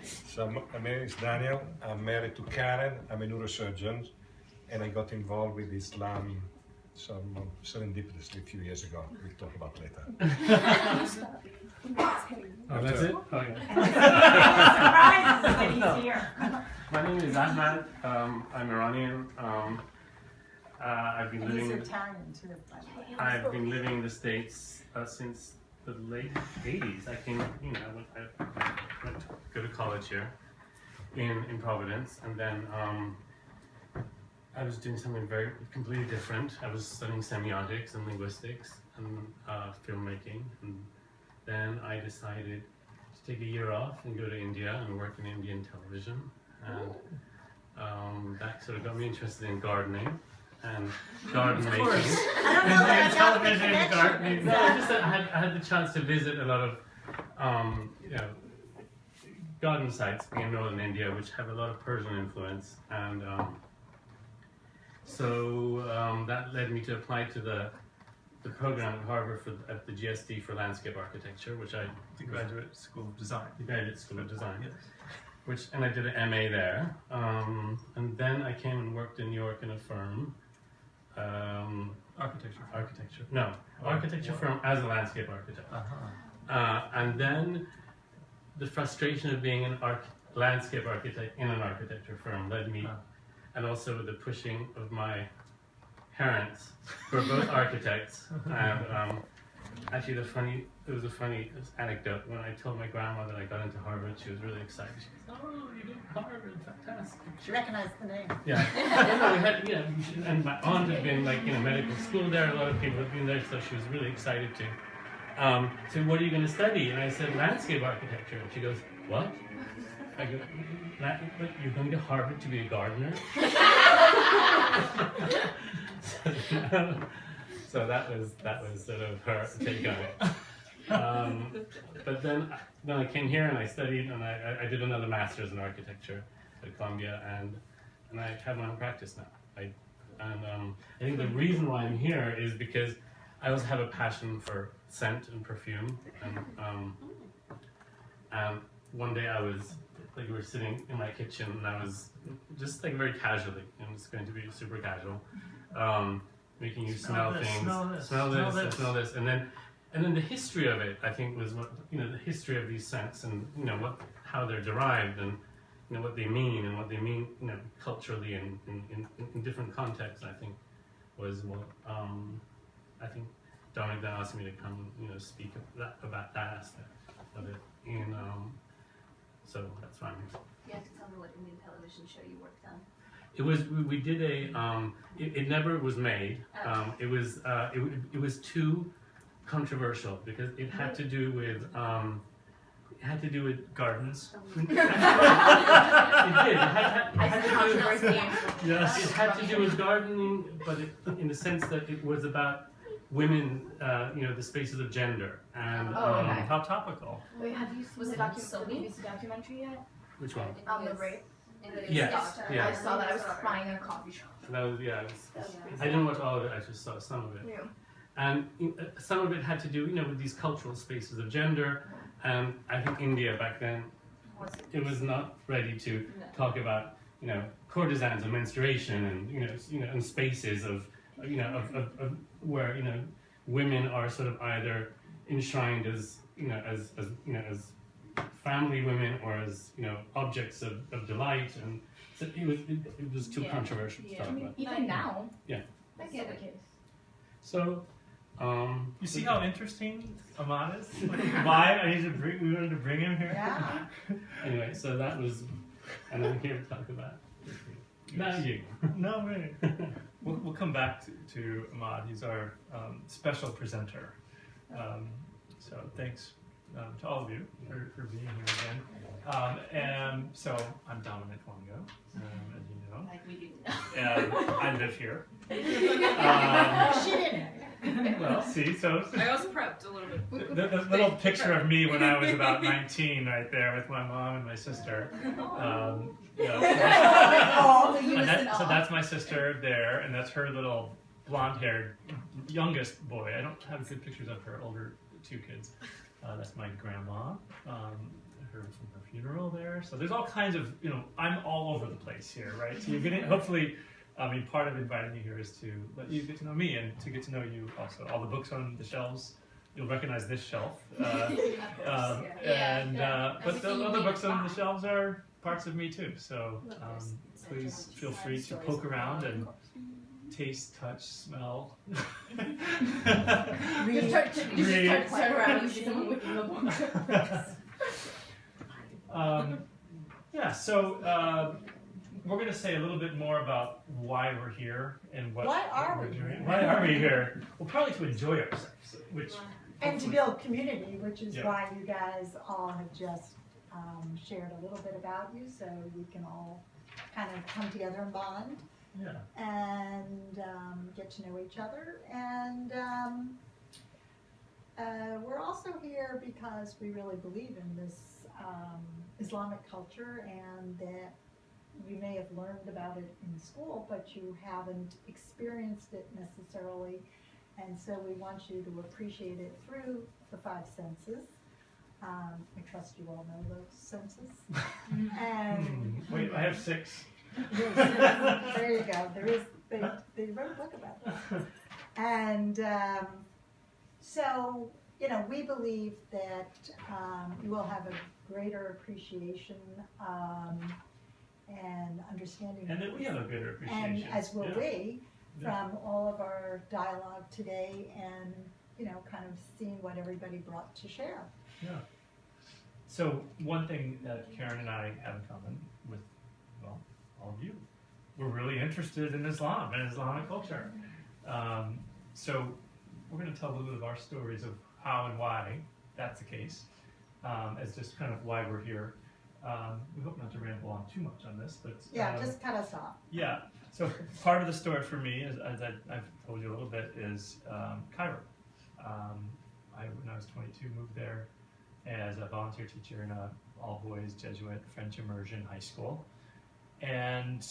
So my name is Daniel. I'm married to Karen. I'm a neurosurgeon, and I got involved with Islam serendipitously a few years ago. We'll talk about later. Oh, that's it? Okay. My name is Ahmad. I'm Iranian. I've been living in the States since the late 80s. I came, I went to go to college here in Providence, and then I was doing something completely different. I was studying semiotics and linguistics and filmmaking, and then I decided to take a year off and go to India and work in Indian television, and that sort of got me interested in gardening and garden making. I don't know that television and gardening. No, I had the chance to visit a lot of garden sites in northern India, which have a lot of Persian influence, and so that led me to apply to the program at Harvard at the GSD for landscape architecture, which The Graduate School of Design. The Graduate School of Design. Yes. And I did an MA there, and then I came and worked in New York in a firm. Architecture. No, architecture firm as a landscape architect. And then the frustration of being an landscape architect in an architecture firm led me, and also the pushing of my parents, who are both architects. And actually, it was a funny anecdote. When I told my grandma that I got into Harvard, she was really excited. She goes, "Oh, you did Harvard, fantastic!" She recognized the name. Yeah. We had, and my aunt had been medical school there. A lot of people had been there, so she was really excited to. So what are you going to study? And I said landscape architecture. And she goes, "What?" I go, "But you're going to Harvard to be a gardener?" So that was sort of her take on it. But then I came here and I studied, and I did another master's in architecture at Columbia, and I have my own practice now. I think the reason why I'm here is because I also have a passion for scent and perfume, and one day we were sitting in my kitchen, and I was just very casually, and it's going to be super casual, making you smell things, smell this, and then the history of it, I think, was what the history of these scents, and how they're derived, and what they mean, and what they mean culturally and in different contexts. I think was what I think Dominic then asked me to come speak about that aspect of it. So that's why I'm here. You have to tell me what Indian television show you worked on. It was we did it never was made. It was too controversial because it had to do with gardens. It did. It had to do with gardening, but in the sense that it was about women, the spaces of gender, and How topical. Wait, have you seen the documentary yet? Which one? On the rape? Yes. Yeah. I saw that. I was crying in a coffee shop. That was I didn't watch all of it. I just saw some of it. Yeah. And some of it had to do, with these cultural spaces of gender. And I think India back then, it was not ready to talk about, courtesans and menstruation and and spaces of where women are sort of either enshrined as as family women or as objects of delight, and so it was too controversial to talk about. Even now. Yeah. That's still the case. So. You see how interesting Ahmad is? Why we wanted to bring him here? Yeah. Anyway, so that was, and I'm here to talk about. Not you. No, really. We'll come back to Ahmad. He's our special presenter. So thanks to all of you for being here again. And so I'm Dominic Longo, as you know. Like we do. And I live here. She didn't. Well, see, so I also prepped a little bit. the little picture of me when I was about 19, right there, with my mom and my sister. So that's my sister there, and that's her little blonde-haired youngest boy. I don't have good pictures of her older two kids. That's my grandma, her from her funeral there. So there's all kinds of, I'm all over the place here, right? So you're getting, hopefully, part of inviting you here is to let you get to know me and to get to know you also. All the books on the shelves, you'll recognize this shelf. But the other books on the shelves are parts of me too. So please feel free to poke around and taste, touch, smell. You just turn around and see someone looking up on the so we're going to say a little bit more about why we're here and what we're doing. Why are we here? Well, probably to enjoy ourselves, and to build community, which is why you guys all have just shared a little bit about you, so we can all kind of come together and bond. Yeah. And get to know each other. And we're also here because we really believe in this Islamic culture, and that you may have learned about it in school, but you haven't experienced it necessarily. And so we want you to appreciate it through the 5 senses. I trust you all know those senses. And wait, I have 6. Yes, there you go. They wrote a book about that. And so, we believe that you will have a greater appreciation and understanding. And that we have a greater appreciation. And as will we, from all of our dialogue today, and kind of seeing what everybody brought to share. Yeah. So one thing that Karen and I have in common with, all of you, we're really interested in Islam and Islamic culture. So we're going to tell a little bit of our stories of how and why that's the case, as just kind of why we're here. We hope not to ramble on too much on this, but just cut us off. Yeah. So part of the story for me, as I've told you a little bit, is Cairo. When I was 22, moved there as a volunteer teacher in a all-boys Jesuit French immersion high school. And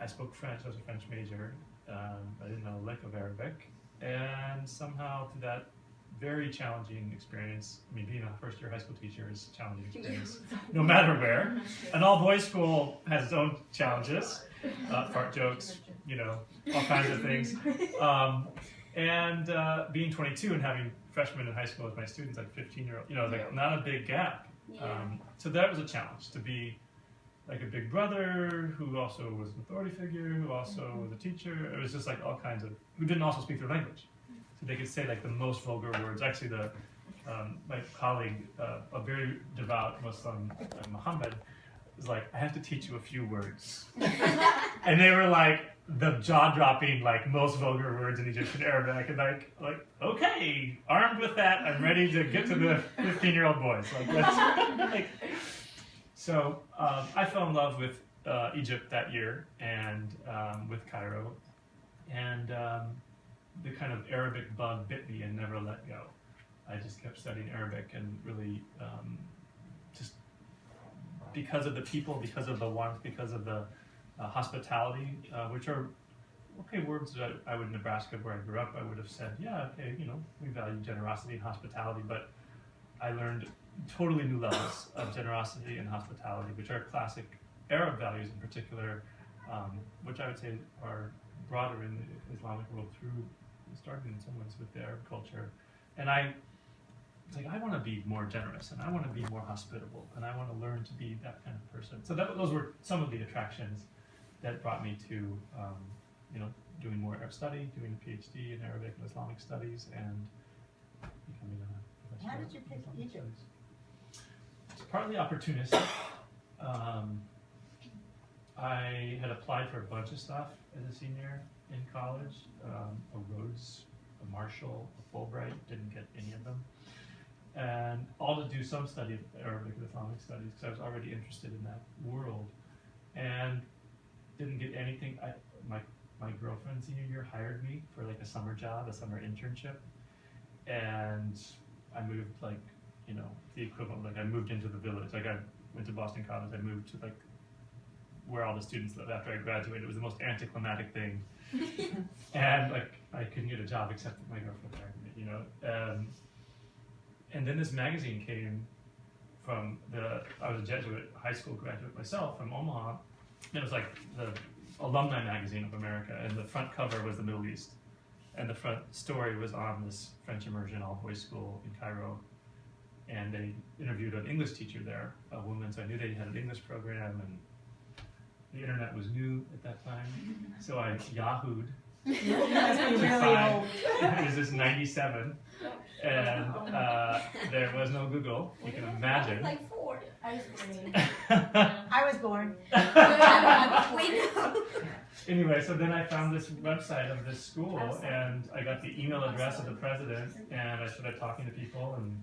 I spoke French. I was a French major. I didn't know a lick of Arabic. And somehow through that very challenging experience, being a first-year high school teacher is a challenging experience, no matter where. An all-boys school has its own challenges, fart jokes, all kinds of things. And being 22 and having freshmen in high school as my students, like 15-year-old, not a big gap. So that was a challenge, to be like a big brother who also was an authority figure, who also was a teacher. It was just like all kinds of, who didn't also speak their language. So they could say like the most vulgar words. Actually, my colleague, a very devout Muslim, Muhammad, was like, I have to teach you a few words. And they were like the jaw-dropping, like most vulgar words in Egyptian Arabic. And like, okay, armed with that, I'm ready to get to the 15-year-old boys. So I fell in love with Egypt that year, and with Cairo, and the kind of Arabic bug bit me and never let go. I just kept studying Arabic, and really just because of the people, because of the warmth, because of the hospitality, which are words that I would, in Nebraska where I grew up, I would have said, we value generosity and hospitality, but I learned totally new levels of generosity and hospitality, which are classic Arab values in particular, which I would say are broader in the Islamic world starting in some ways with the Arab culture. And I was like, I want to be more generous, and I want to be more hospitable, and I want to learn to be that kind of person. So those were some of the attractions that brought me to, doing more Arab study, doing a PhD in Arabic and Islamic studies, and becoming a professor. How did you pick Egypt? It's partly opportunistic. I had applied for a bunch of stuff as a senior in college, a Rhodes, a Marshall, a Fulbright, didn't get any of them. And all to do some study of Arabic and Islamic studies, because I was already interested in that world. And didn't get anything. My girlfriend senior year hired me for like a summer job, a summer internship. And I moved the equivalent, I moved into the village. I went to Boston College, I moved to where all the students lived after I graduated. It was the most anticlimactic thing. And I couldn't get a job except that my girlfriend hired me, And then this magazine came I was a Jesuit high school graduate myself from Omaha. It was like the alumni magazine of America, and the front cover was the Middle East, and the front story was on this French immersion all-boys school in Cairo, and they interviewed an English teacher there, a woman, so I knew they had an English program, and the internet was new at that time, so I Yahooed to find, this is 97, and there was no Google, you can imagine. Like 4. I was born. Anyway, so then I found this website of this school, and I got the email address of the president, and I started talking to people, and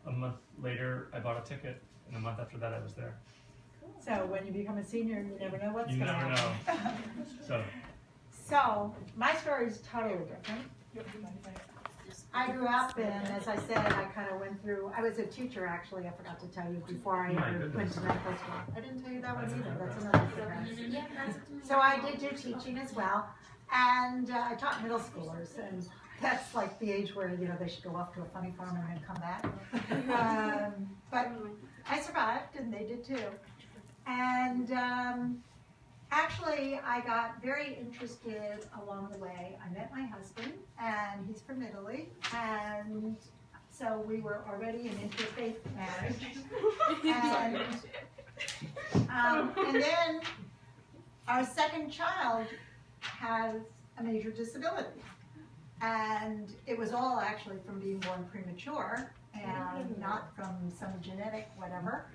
a month later I bought a ticket, and a month after that I was there. So when you become a senior, you never know what's You going to never happen. know. So my story is totally different. I grew up, and as I said, I kind of went through, I was a teacher actually, I forgot to tell you, before I ever went to medical school. I didn't tell you that one either, that's another surprise. So I did do teaching as well, and I taught middle schoolers, and that's like the age where, you know, they should go off to a funny farm and then come back. But I survived, and they did too. And actually, I got very interested along the way. I met my husband, and he's from Italy, and so we were already an interfaith marriage. And then our second child has a major disability, and it was all actually from being born premature, and not from some genetic whatever,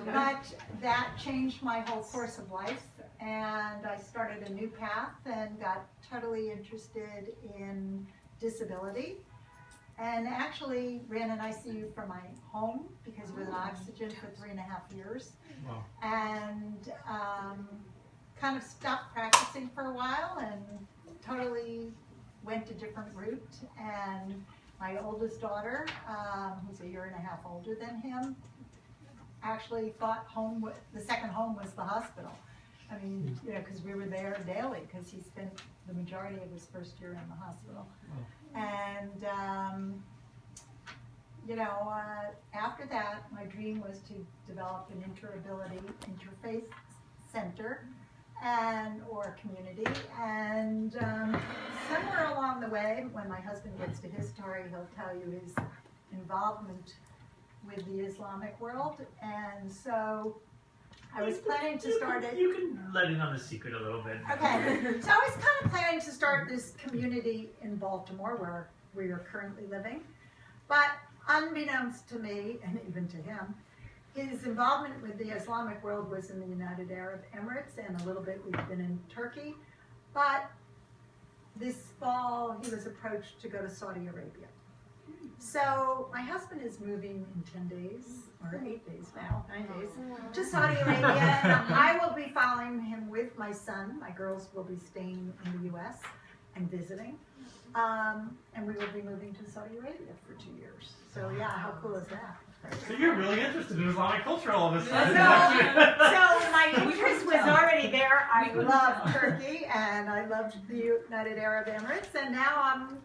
but that changed my whole course of life, and I started a new path and got totally interested in disability, and actually ran an ICU from my home because it was on oxygen for 3.5 years. Wow. And kind of stopped practicing for a while and totally went a different route. And my oldest daughter, who's 1.5 years older than him, actually thought the second home was the hospital. I mean, you know, because we were there daily, because he spent the majority of his first year in the hospital. And, you know, after that, my dream was to develop an interfaith center or community. And somewhere along the way, when my husband gets to his story, he'll tell you his involvement with the Islamic world. And so I was planning to start it. You can let in on the secret a little bit. Okay, so I was kind of planning to start this community in Baltimore, where we are currently living. But unbeknownst to me, and even to him, his involvement with the Islamic world was in the United Arab Emirates, and a little bit we've been in Turkey. But this fall, he was approached to go to Saudi Arabia. So my husband is moving in 10 days, or 8 days now, 9 days, to Saudi Arabia, and I will be following him with my son. My girls will be staying in the US and visiting. And we will be moving to Saudi Arabia for 2 years. So yeah, how cool is that? So you're really interested in Islamic culture all of a sudden. So my interest was already there. I love Turkey, and I loved the United Arab Emirates, and now I'm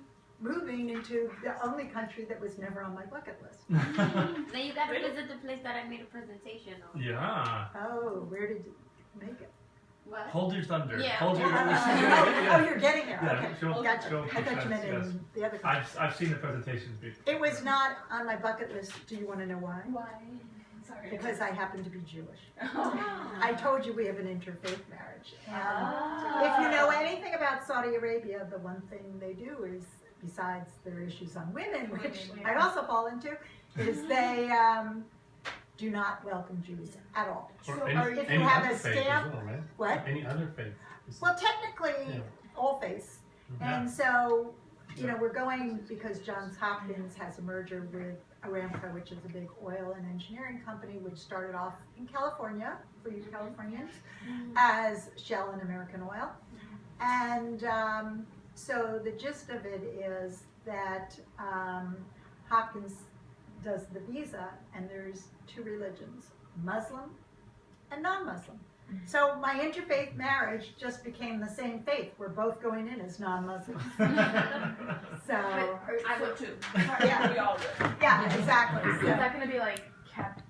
moving into the only country that was never on my bucket list. Now you gotta visit the place that I made a presentation on. Yeah. Oh, where did you make it? What? Hold your thunder. Yeah. Hold your. Oh, you're getting there. Yeah, Okay, show- gotcha. show I thought you meant yes. in the other country. I've seen the presentations before. It was not on my bucket list. Do you want to know why? Why? Sorry. Because I happen to be Jewish. Oh. I told you we have an interfaith marriage. And if you know anything about Saudi Arabia, the one thing they do is, besides their issues on women, which I also fall into, is they do not welcome Jews at all. Or So any, if any you have other a faith as stamp, well, right? what? Any other faith. Well, technically, Yeah. all faiths. And so, you know, we're going, because Johns Hopkins has a merger with Aramco, which is a big oil and engineering company, which started off in California, for you Californians, as Shell and American Oil. And so the gist of it is that Hopkins does the visa, and there's 2 religions, Muslim and non-Muslim. So my interfaith marriage just became the same faith. We're both going in as non-Muslims. So, I would too. yeah, We all would. yeah, exactly. Is So, that going to be like kept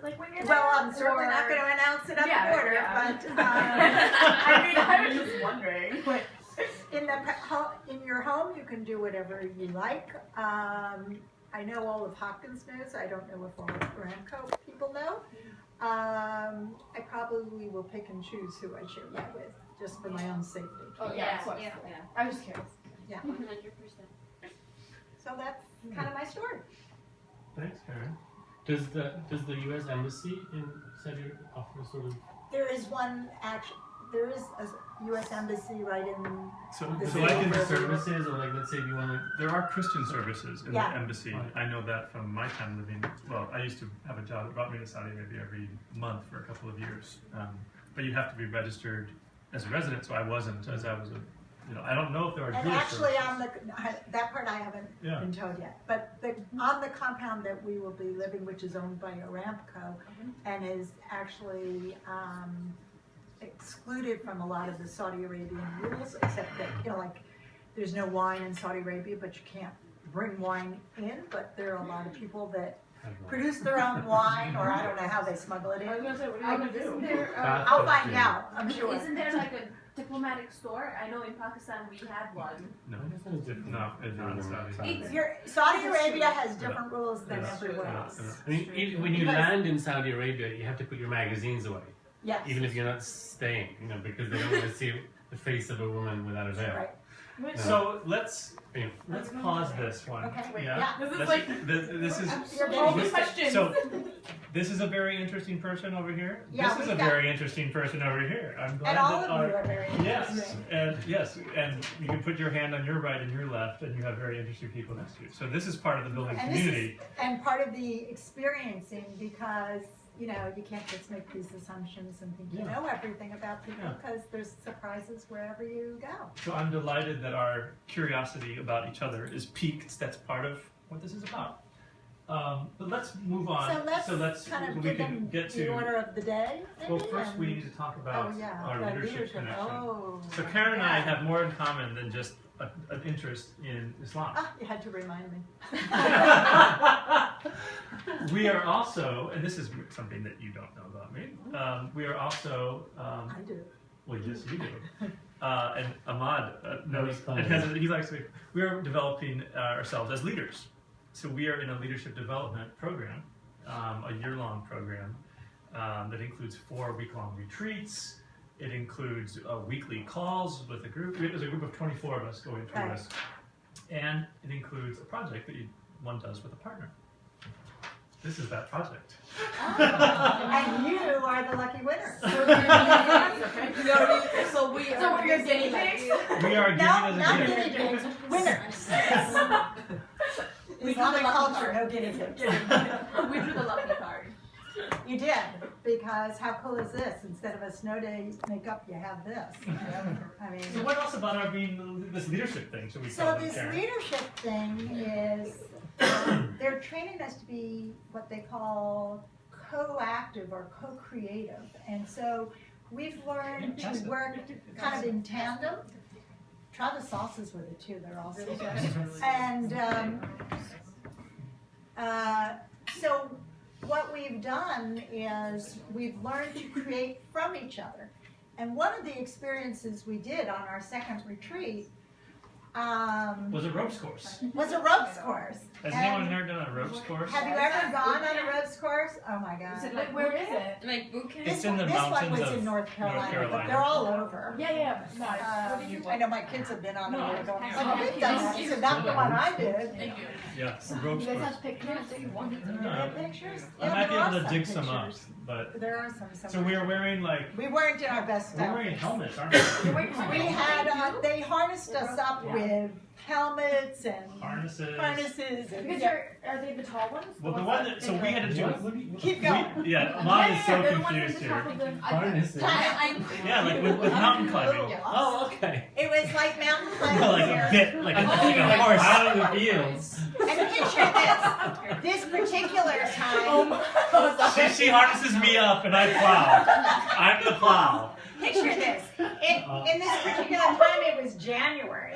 like when you're Well, there? I'm certainly not going to announce it at the border, but I mean, I was just wondering. in your home, you can do whatever you like. I know all of Hopkins knows. I don't know if all of Ramco people know. I probably will pick and choose who I share that with, just for my own safety. Oh yeah, of course. yeah. I was just curious. Yeah. 100%. So that's kind of my story. Thanks, Karen. Does the U.S. Embassy in Saudi offer sort of? There is there is a U.S. embassy right in. So So like in the services, or like let's say if you want to. there are Christian services in Yeah. the embassy. Right. I know that from my time living. Well, I used to have a job that brought me to Saudi Arabia every month for a couple of years. But you have to be registered as a resident, so I wasn't, as I was a. I don't know if there are And Jewish actually, services. that part I haven't Yeah. been told yet. But on the compound that we will be living, which is owned by Aramco, and is actually excluded from a lot of the Saudi Arabian rules, except that like there's no wine in Saudi Arabia, but you can't bring wine in. But there are a lot of people that produce their own wine, or I don't know how they smuggle it in. I was gonna say, what are you gonna Isn't do? there, I'll find out. I'm sure. Isn't there like a diplomatic store? I know in Pakistan we had one. No, Different. no, it's not Saudi. Saudi Arabia has different rules than everywhere else. I mean, when you land in Saudi Arabia, you have to put your magazines away, Yes. even if you're not staying, because they don't want to see the face of a woman without a veil. Right. So let's Yeah. pause this one. Okay. Yeah. Yeah. This is Let's- like this is all the questions. so. This is a very interesting person over here. Yeah, This is a we've got- very interesting person over here. I'm glad And all that of you are very yes, and you can put your hand on your right and your left, and you have very interesting people next to you. So this is part of the building And community. and part of the experiencing, because you can't just make these assumptions and think you Yeah. know everything about people, Yeah. because there's surprises wherever you go. So I'm delighted that our curiosity about each other is piqued. That's part of what this is about. But let's move on. So let's kind of we give can them get the to. order of the day. Well, maybe, first and- we need to talk about oh yeah, our the leadership connection. Oh, So Karen and I yeah. have more in common than just an interest in Islam. Ah, you had to remind me. We are also, and this is something that you don't know about me, we are also, I do. well, yes, you do. And Ahmad knows, fun. he likes to, we are developing ourselves as leaders. So we are in a leadership development program, a year-long program that includes 4 week-long retreats. It includes weekly calls with a group. There's a group of 24 of us going through Right. this. And it includes a project that one does with a partner. This is that project. And you are the lucky winner. So we're your guinea pigs. We are No, giving not as a guinea gift. pigs, winners. Islamic culture, no guinea pigs. We drew the lucky card. You did, because how cool is this? Instead of a snow day makeup, you have this. I mean, So what else about our being this leadership thing? Should we so tell them, this Karen? leadership thing is, they're training us to be what they call co-active or co-creative. And so we've learned to work kind of in tandem. Try the sauces with it too, they're also good. And so what we've done is we've learned to create from each other. And one of the experiences we did on our second retreat Was a ropes course. was a ropes course. Has And anyone here done a ropes course? have you ever gone on a ropes course? Oh my God. Like, where is it? Like boot camp? It's in the This one mountains was of in North Carolina, but Carolina. they're all over. Yeah. No, I know my kids have been on it. No, They're going, it's oh, we've done that. I said, not the one I did. Thank you. Yeah, a ropes You guys course. have pictures that you wanted to Do you have pictures? I Yeah, might be there able are to dig some up, pictures. but There are some. so we are wearing like We weren't in our best we're wearing stuff. helmets, aren't we? We had, they harnessed us up with helmets and Harnesses. harnesses and. Because are they the tall ones? Well, the one that so we had to do. Keep going. Yeah, Ahmad is so they're the ones confused at the top here. of the- Harnesses. Yeah, like with mountain climbing. Oh, okay. It was like mountain climbing Like here. a bit, like a Like horse. out of the fields. And picture this particular time. She harnesses me up and I plow. I'm the plow. Picture this. In this particular time, it was January.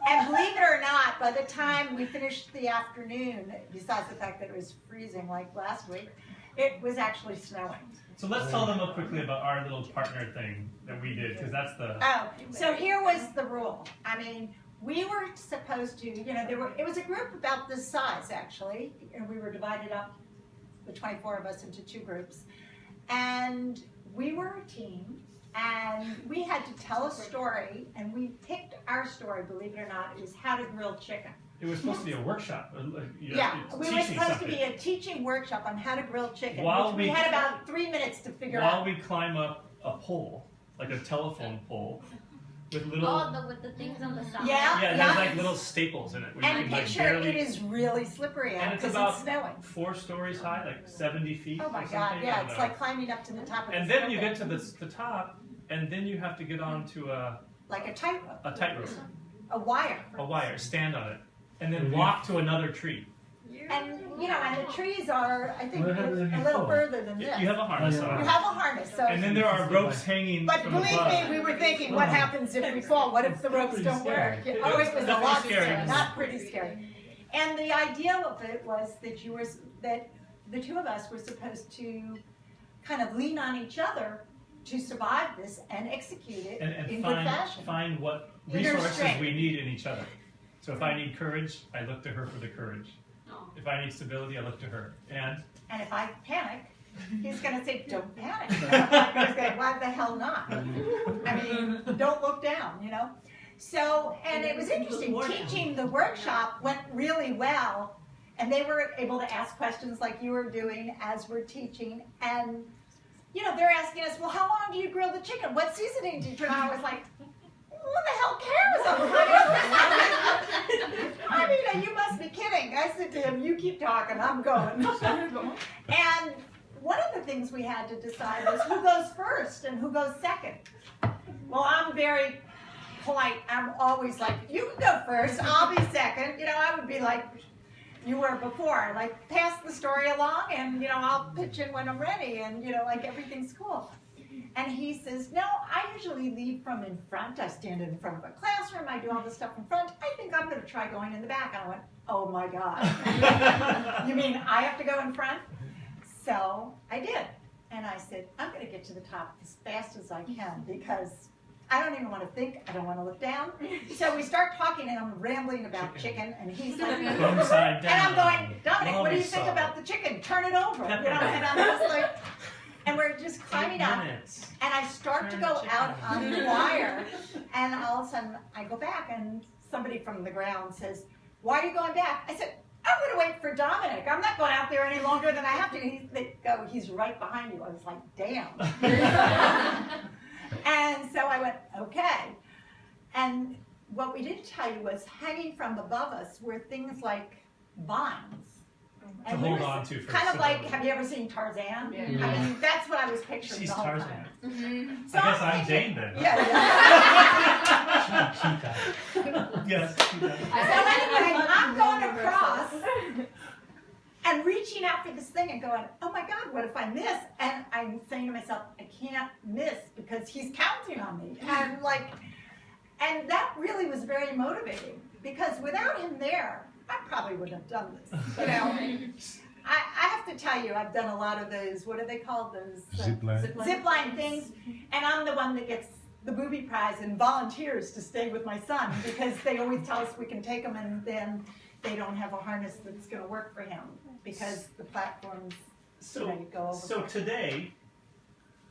And believe it or not, by the time we finished the afternoon, besides the fact that it was freezing like last week, It was actually snowing. So let's tell them quickly about our little partner thing that we did, because that's the... Oh, so here was the rule. I mean, we were supposed to, you know, it was a group about this size, actually, and we were divided up, the 24 of us, into 2 groups. And we were a team, and we had to tell a story, and we picked our story, believe it or not. It was how to grill chicken. It was supposed to be a workshop. Yeah, we were supposed to be a teaching workshop on how to grill chicken, which we had about 3 minutes to figure out. While we climb up a pole, like a telephone pole, with little... Oh, with the things on the side. Yeah, it has like little staples in it. And picture, it is really slippery out because it's snowing. 4 stories high, like 70 feet. Oh my God, yeah, it's like climbing up to the top of the And then you get to the top, and then you have to get onto like a tightrope. A tightrope. A wire. A wire, stand on it. And then walk to another tree. And, you know, and the trees are, I think, a little further than this. You have a harness on. You have a harness. So. And then there are ropes hanging But from believe above. me, we were thinking, what happens if we fall? What if the ropes don't work? Oh, it was a lot scary, not pretty scary. And the idea of it was that the 2 of us were supposed to kind of lean on each other to survive this and execute it in good fashion. Find what resources we need in each other. So if I need courage, I look to her for the courage. If I need stability, I look to her. And if I panic, he's going to say, don't panic. I'm going to say, why the hell not? I mean, don't look down, you know? So, and it was interesting. Teaching the workshop went really well. And they were able to ask questions like you were doing as we're teaching. And, you know, they're asking us, well, how long do you grill the chicken? What seasoning do you put on? I was like, who the hell cares? I mean, you must be kidding. I said to him, you keep talking, I'm going. And one of the things we had to decide was who goes first and who goes second. Well, I'm very polite. I'm always like, you can go first, I'll be second. You know, I would be like you were before, like pass the story along and, you know, I'll pitch in when I'm ready and, you know, like everything's cool. And he says, no, I usually lead from in front. I stand in front of a classroom. I do all this stuff in front. I think I'm going to try going in the back. And I went, oh, my God. You mean I have to go in front? So I did. And I said, I'm going to get to the top as fast as I can because I don't even want to think. I don't want to look down. So we start talking, and I'm rambling about chicken. And he's like, and I'm going, Dominic, what do you think about the chicken? Turn it over. You know, and I'm just like... And we're just climbing up, and I start to go out on the wire, and all of a sudden I go back, and somebody from the ground says, why are you going back? I said, I'm going to wait for Dominic. I'm not going out there any longer than I have to. They go, he's right behind you. I was like, damn. And so I went, okay. And what we didn't tell you was hanging from above us were things like vines. To hold on to for kind of like, have you ever seen Tarzan? Yeah. I mean, that's what I was picturing She's the whole Tarzan. time. Mm-hmm. So I guess I'm Jane then. Yeah. Yes. So anyway, I'm going across and reaching out for this thing and going, oh my God, what if I miss? And I'm saying to myself, I can't miss because he's counting on me. And like, and that really was very motivating because without him there, I probably wouldn't have done this, you know. I have to tell you, I've done a lot of those, what are they called, those zip line things, and I'm the one that gets the booby prize and volunteers to stay with my son because they always tell us we can take him and then they don't have a harness that's going to work for him because the platforms go over. So today,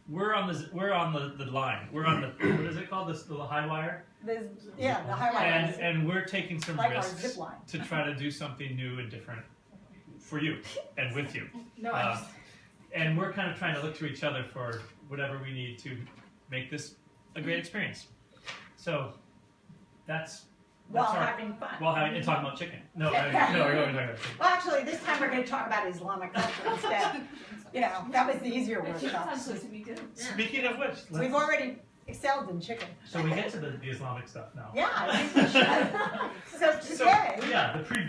we're on the line. We're on the, what is it called, the high wire? The high wire. And we're taking some like risks to try to do something new and different for you and with you. And we're kind of trying to look to each other for whatever we need to make this a great experience. So that's while having fun. While having and talking about chicken. No, we're going to talk about chicken. Well, actually, this time we're going to talk about Islamic culture instead. You know, that was the easier workshop. Speaking of which, we've already excelled in chicken. So we get to the Islamic stuff now. Yeah, I think we should. So today... the preview.